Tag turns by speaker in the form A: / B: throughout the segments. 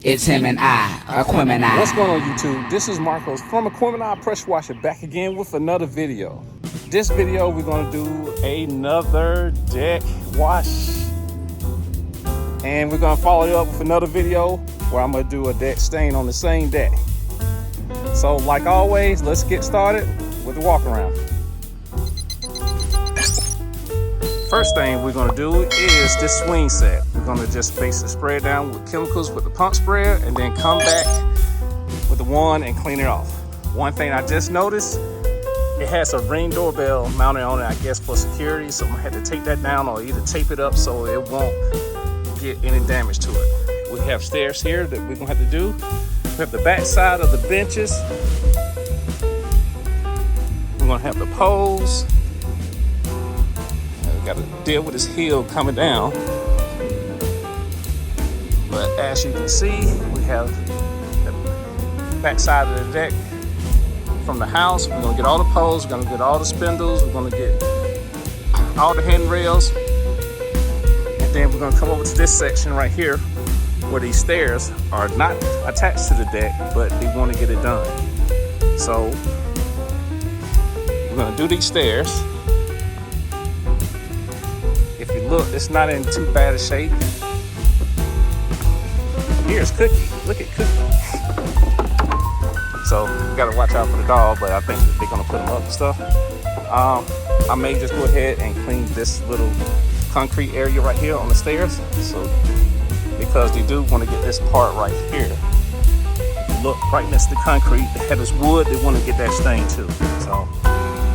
A: It's him and I, Aquemini.
B: What's going on YouTube? This is Marcos from Aquemini Pressure Washer, back again with another video. This video we're going to do another deck wash. And we're going to follow it up with another video where I'm going to do a deck stain on the same deck. So like always, let's get started with the walk around. First thing we're going to do is this swing set. We're going to just basically spray it down with chemicals with the pump sprayer and then come back with the wand and clean it off. One thing I just noticed, it has a Ring doorbell mounted on it, I guess for security, so I'm going to have to take that down or either tape it up so it won't get any damage to it. We have stairs here that we're going to have to do. We have the back side of the benches. We're going to have the poles. Got to deal with his heel coming down. But as you can see, we have the back side of the deck from the house. We're going to get all the poles, we're going to get all the spindles, we're going to get all the handrails. And then we're going to come over to this section right here where these stairs are not attached to the deck, but they want to get it done. So we're going to do these stairs. If you look, it's not in too bad a shape. Here's Cookie. Look at Cookie. So you gotta watch out for the dog, but I think they're gonna put him up and stuff. I may just go ahead and clean this little concrete area right here on the stairs. So because they do want to get this part right here. Look, right next to the concrete, they have this wood, they want to get that stain too. So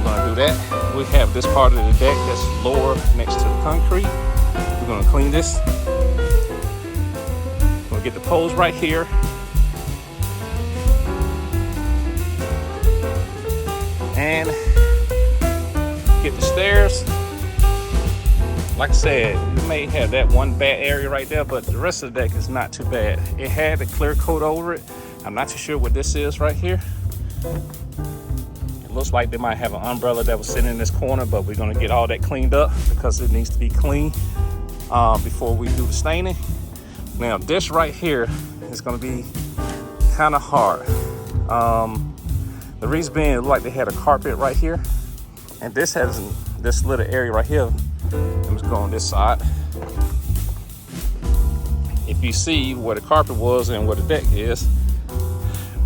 B: we're gonna do that. We have this part of the deck that's lower next to the concrete. We're gonna clean this. We're gonna get the poles right here. And get the stairs. Like I said, you may have that one bad area right there, but the rest of the deck is not too bad. It had a clear coat over it. I'm not too sure what this is right here. Looks like they might have an umbrella that was sitting in this corner, but we're going to get all that cleaned up because it needs to be clean before we do the staining. Now this right here is going to be kind of hard. The reason being, it looked like they had a carpet right here, and this has this little area right here. I'm just going on this side. If you see where the carpet was and where the deck is,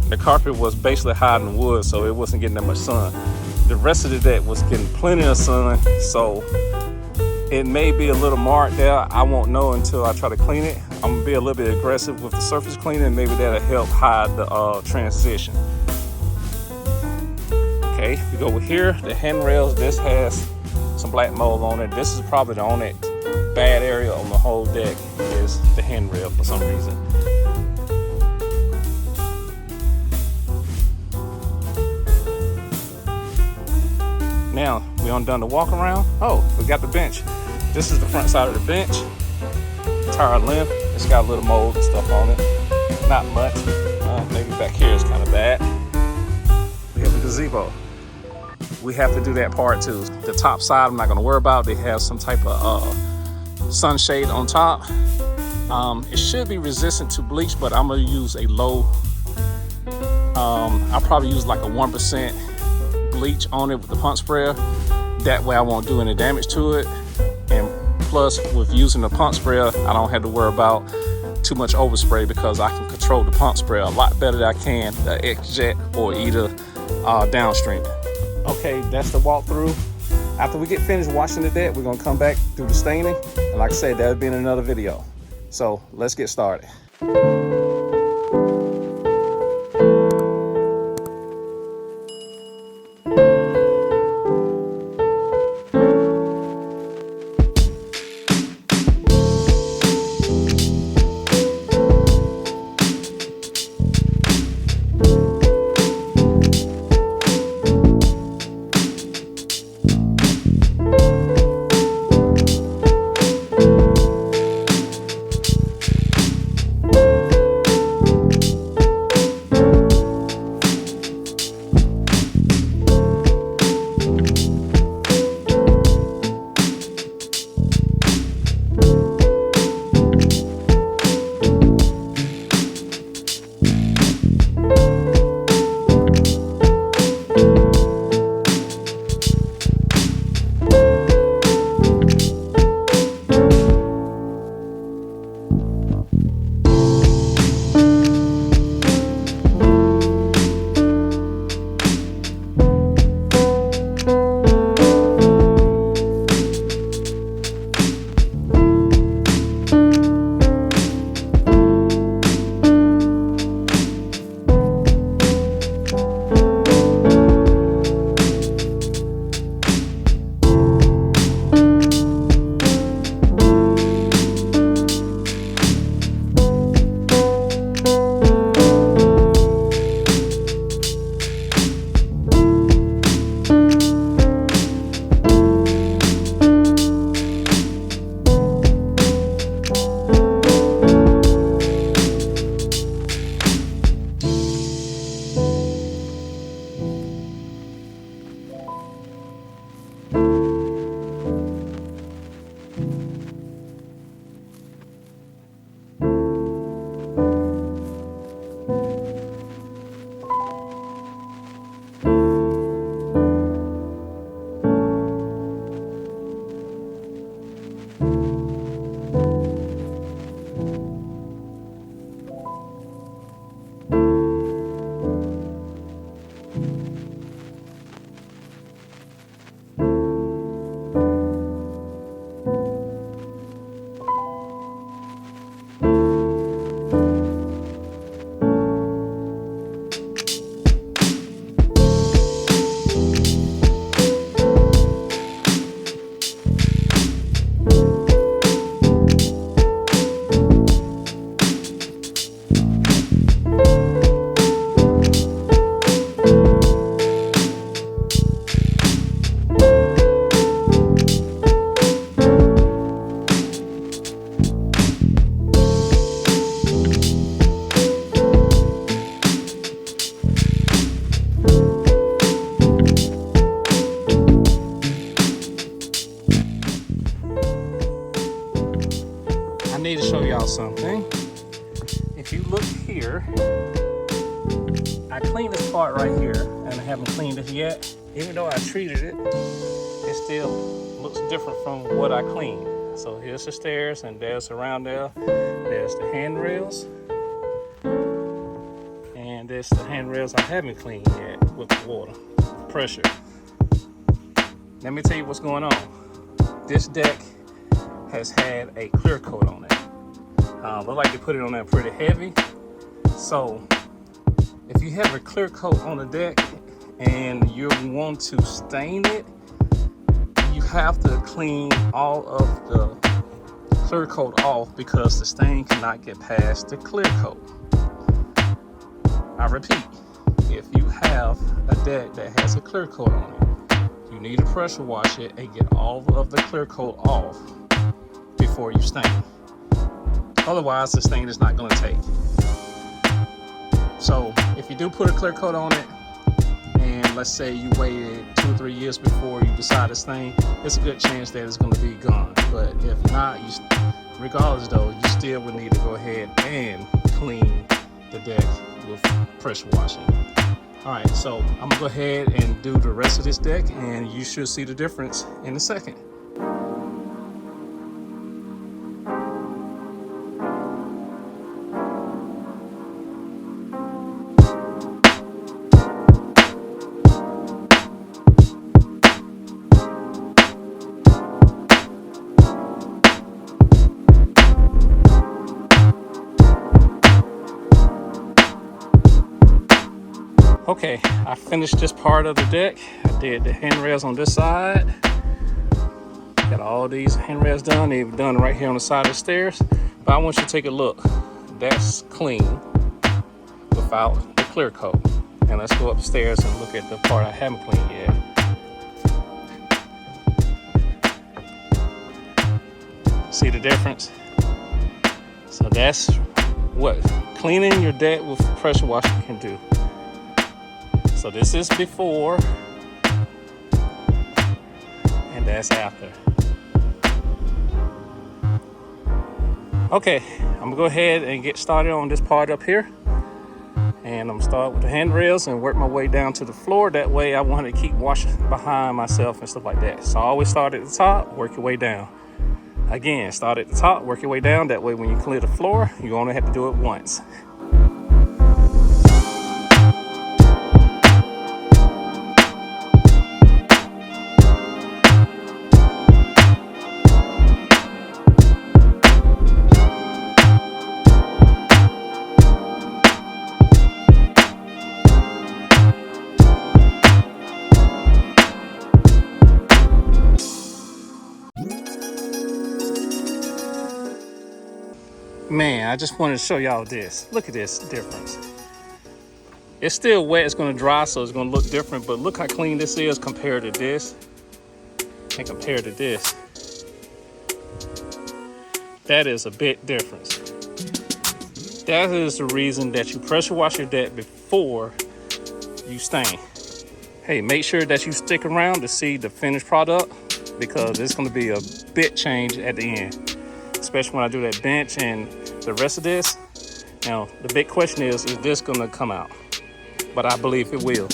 B: the carpet was basically hiding wood, so it wasn't getting that much sun. The rest of the deck was getting plenty of sun, so it may be a little marked there. I won't know until I try to clean it. I'm gonna be a little bit aggressive with the surface cleaning. Maybe that'll help hide the transition. Okay, we go over here. The handrails, this has some black mold on it. This is probably the only bad area on the whole deck is the handrail for some reason. Now, we done the walk around. Oh, we got the bench. This is the front side of the bench. Entire length. It's got a little mold and stuff on it. Not much. Maybe back here is kind of bad. We have the gazebo. We have to do that part too. The top side, I'm not going to worry about. They have some type of sunshade on top. It should be resistant to bleach, but I'm going to use a low. I'll probably use like a 1% bleach on it with the pump sprayer. That way I won't do any damage to it. And plus, with using the pump sprayer, I don't have to worry about too much overspray because I can control the pump sprayer a lot better than I can the X-Jet or either downstream. Okay, that's the walkthrough. After we get finished washing the deck, we're gonna come back, do the staining. And like I said, that'll be in another video. So let's get started. if you look here, I cleaned this part right here, and I haven't cleaned it yet. Even though I treated it, it still looks different from what I cleaned. So here's the stairs, and there's around there. There's the handrails, and there's the handrails I haven't cleaned yet with the water pressure. Let me tell you what's going on. This deck has had a clear coat on it. Look like they put it on there pretty heavy. So if you have a clear coat on the deck and you want to stain it, you have to clean all of the clear coat off because the stain cannot get past the clear coat. I repeat, if you have a deck that has a clear coat on it, you need to pressure wash it and get all of the clear coat off before you stain. Otherwise, the stain is not going to take. So if you do put a clear coat on it, and let's say you waited 2 or 3 years before you decide to stain, it's a good chance that it's going to be gone. But if not, regardless though, you still would need to go ahead and clean the deck with pressure washing. All right, so I'm gonna go ahead and do the rest of this deck, and you should see the difference in a second. Okay, I finished this part of the deck. I did the handrails on this side. Got all these handrails done. They've done right here on the side of the stairs. But I want you to take a look. That's clean without the clear coat. And let's go upstairs and look at the part I haven't cleaned yet. See the difference? So that's what cleaning your deck with pressure washing can do. So this is before, and that's after. Okay, I'm gonna go ahead and get started on this part up here. And I'm gonna start with the handrails and work my way down to the floor. That way I want to keep washing behind myself and stuff like that. So I always start at the top, work your way down. Again, start at the top, work your way down. That way when you clear the floor, you only have to do it once. Man, I just wanted to show y'all this. Look at this difference. It's still wet, it's gonna dry, so it's gonna look different, but look how clean this is compared to this. And compared to this. That is a big difference. That is the reason that you pressure wash your deck before you stain. Hey, make sure that you stick around to see the finished product because it's gonna be a bit change at the end. Especially when I do that bench and the rest of this. Now, the big question is this gonna come out? But I believe it will.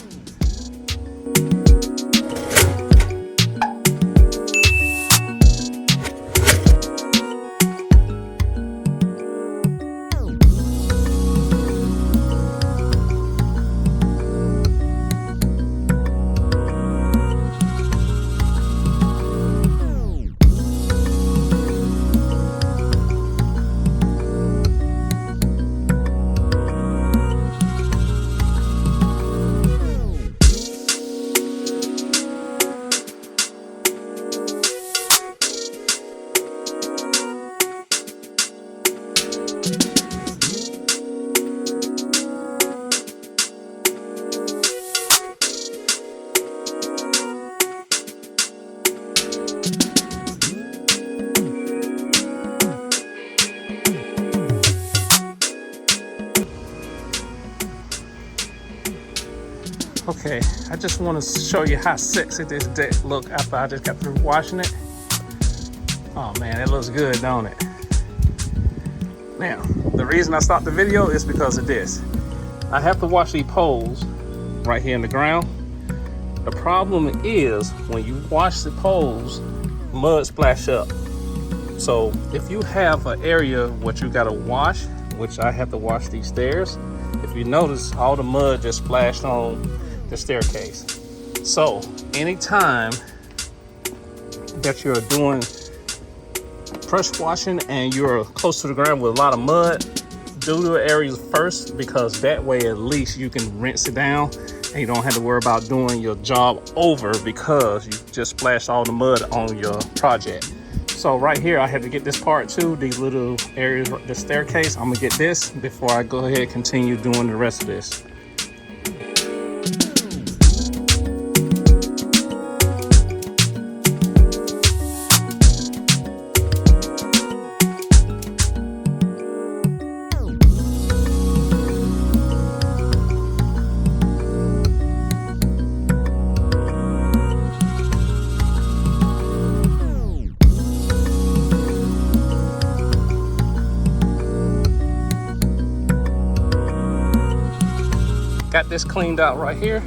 B: Okay, I just want to show you how sexy this deck look after I just got through washing it. Oh man, it looks good, don't it? Now, the reason I stopped the video is because of this. I have to wash these poles right here in the ground. The problem is when you wash the poles, mud splash up. So if you have an area what you gotta wash, which I have to wash these stairs, if you notice all the mud just splashed on the staircase. So anytime that you're doing pressure washing and you're close to the ground with a lot of mud, do the areas first, because that way at least you can rinse it down and you don't have to worry about doing your job over because you just splashed all the mud on your project. So right here, I had to get this part too, these little areas, the staircase. I'm gonna get this before I go ahead and continue doing the rest of this. Got this cleaned out right here.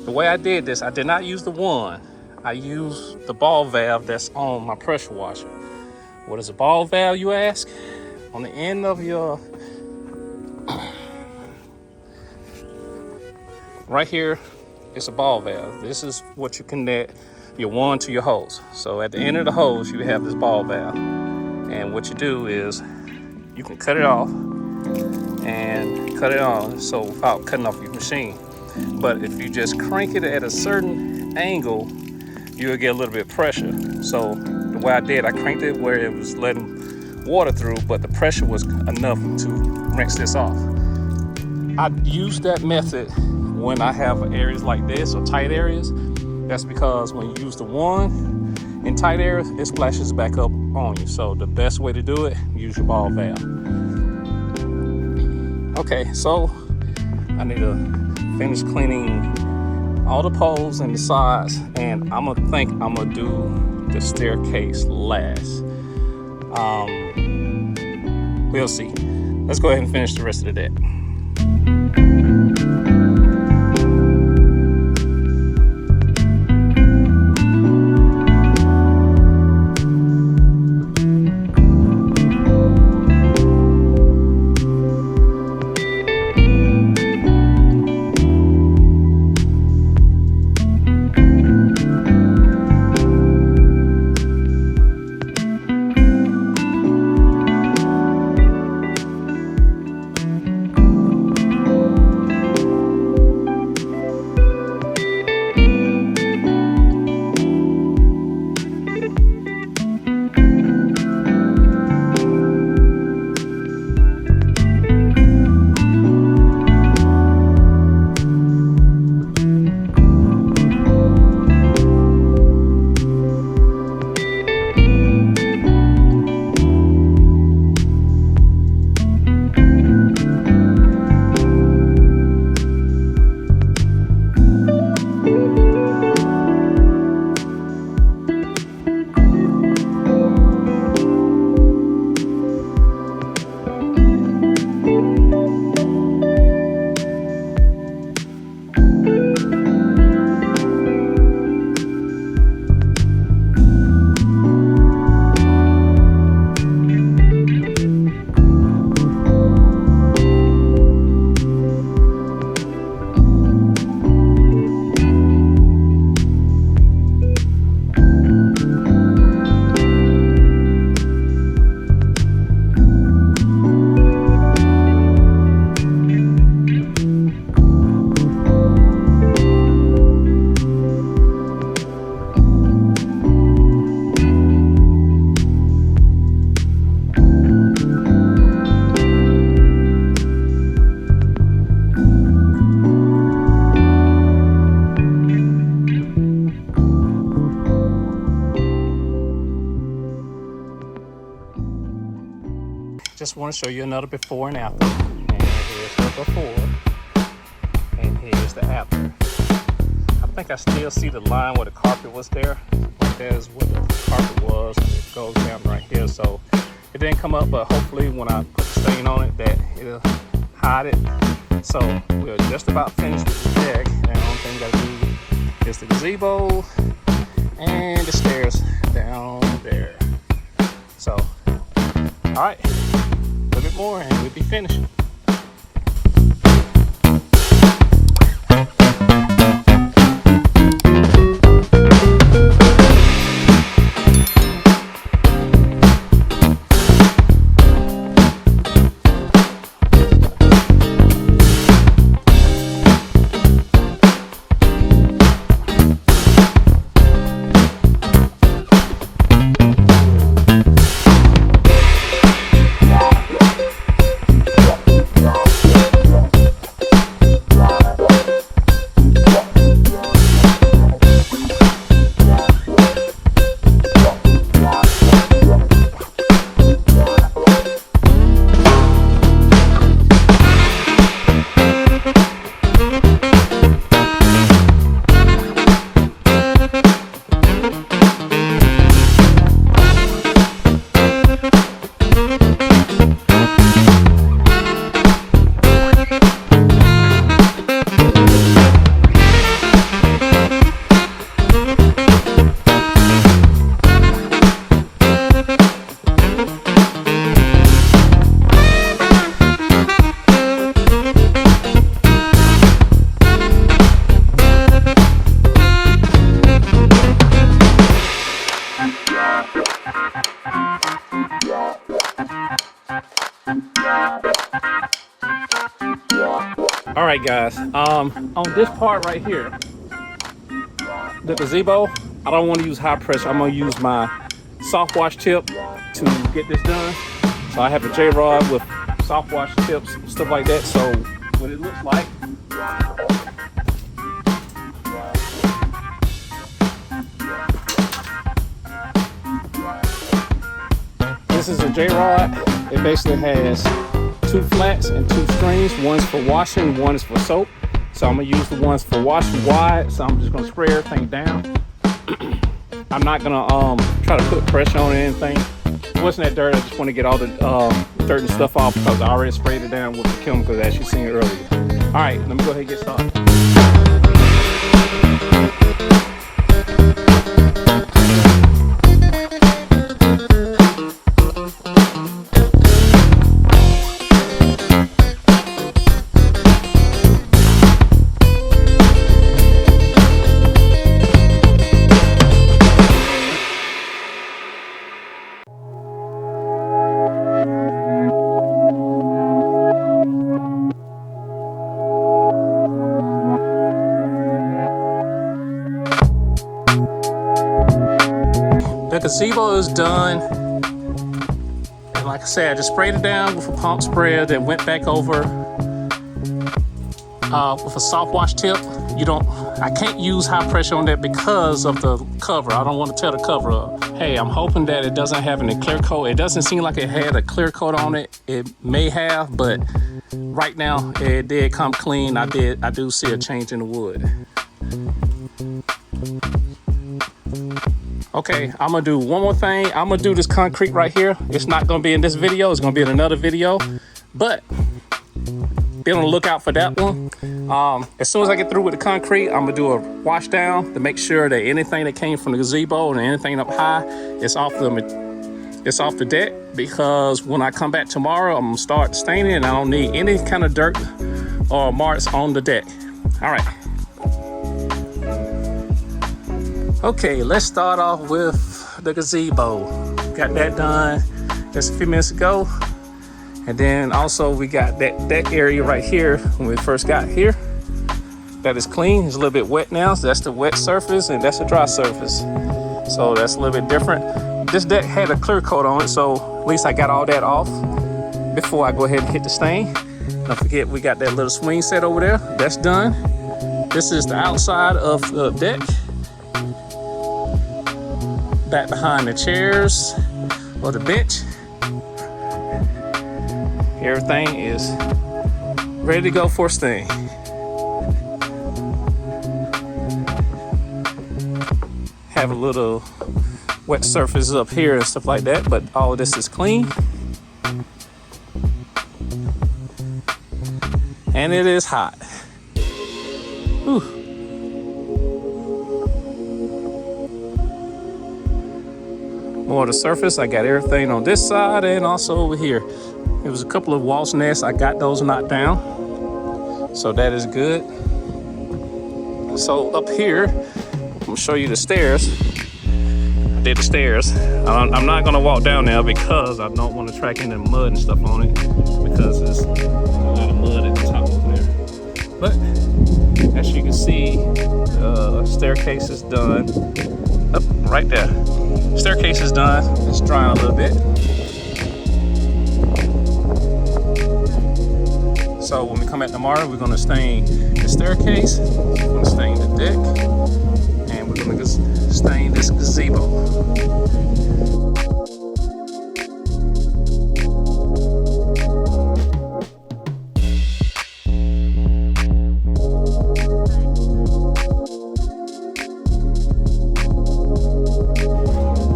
B: The way I did this, I did not use the wand. I used the ball valve that's on my pressure washer. What is a ball valve, you ask? On the end of your, right here, it's a ball valve. This is what you connect your wand to your hose. So at the end of the hose, you have this ball valve. And what you do is you can cut it off and cut it on, so without cutting off your machine. But if you just crank it at a certain angle, you'll get a little bit of pressure. So the way I did, I cranked it where it was letting water through, but the pressure was enough to rinse this off. I use that method when I have areas like this or tight areas. That's because when you use the wand in tight areas, it splashes back up on you. So the best way to do it, use your ball valve. Okay, so I need to finish cleaning all the poles and the sides, and I'm gonna do the staircase last. We'll see. Let's go ahead and finish the rest of the deck. Just want to show you another before and after. And here's the before, and here's the after. I think I still see the line where the carpet was there. There's where the carpet was. It goes down right here. So It didn't come up, but hopefully when I put the stain on it, that it'll hide it. So we're just about finished with the deck. And the only thing we gotta do is the gazebo and the stairs down there. So, all right, a little bit more and we'll be finished. All right, guys, on this part right here, the gazebo, I don't want to use high pressure. I'm gonna use my soft wash tip to get this done. So I have a J-rod with soft wash tips, stuff like that. So what it looks like, this is a J-rod. It basically has 2 flats and 2 strings. One's for washing, one is for soap. So I'm gonna use the ones for washing wide. So I'm just gonna spray everything down. I'm not gonna try to put pressure on anything. It wasn't that dirty. I just want to get all the dirt and stuff off because I already sprayed it down with the chemicals as you seen earlier. All right, let me go ahead and get started. The gazebo is done, and like I said, I just sprayed it down with a pump sprayer, then went back over with a soft wash tip. I can't use high pressure on that because of the cover. I don't want to tear the cover up. Hey, I'm hoping that it doesn't have any clear coat. It doesn't seem like it had a clear coat on it. It may have, but right now it did come clean. I do see a change in the wood. Okay, I'm gonna do one more thing. I'm gonna do this concrete right here. It's not gonna be in this video, it's gonna be in another video, but be on the lookout for that one. As soon as I get through with the concrete, I'm gonna do a wash down to make sure that anything that came from the gazebo and anything up high is off the deck, because when I come back tomorrow, I'm gonna start staining and I don't need any kind of dirt or marks on the deck. All right. Okay, let's start off with the gazebo. Got that done just a few minutes ago. And then also we got that area right here when we first got here. That is clean. It's a little bit wet now. So that's the wet surface and that's the dry surface. So that's a little bit different. This deck had a clear coat on it, so at least I got all that off before I go ahead and hit the stain. Don't forget we got that little swing set over there. That's done. This is the outside of the deck. Back behind the chairs or the bench. Everything is ready to go for a stain. Have a little wet surface up here and stuff like that, but all of this is clean. And it is hot. Whew. More of the surface. I got everything on this side and also over here. There was a couple of wasp nests. I got those knocked down. So that is good. So up here, I'm gonna show you the stairs. I did the stairs. I'm not gonna walk down there because I don't want to track any mud and stuff on it because there's a lot of mud at the top over there. But as you can see, the staircase is done. Up right there. Staircase is done. It's drying a little bit. So when we come back tomorrow, we're gonna stain the staircase, we're gonna stain the deck, and we're gonna stain this gazebo.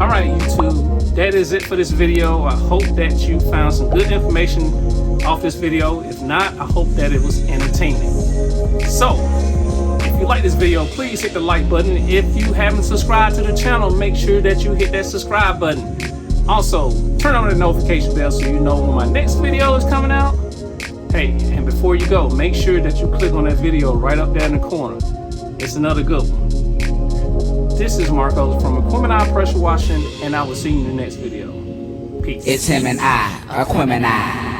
B: Alright YouTube, that is it for this video. I hope that you found some good information off this video. If not, I hope that it was entertaining. So, if you like this video, please hit the like button. If you haven't subscribed to the channel, make sure that you hit that subscribe button. Also, turn on the notification bell so you know when my next video is coming out. Hey, and before you go, make sure that you click on that video right up there in the corner. It's another good one. This is Marcos from Equipment Eye Pressure Washing, and I will see you in the next video. Peace.
A: It's him and I, Aquemini.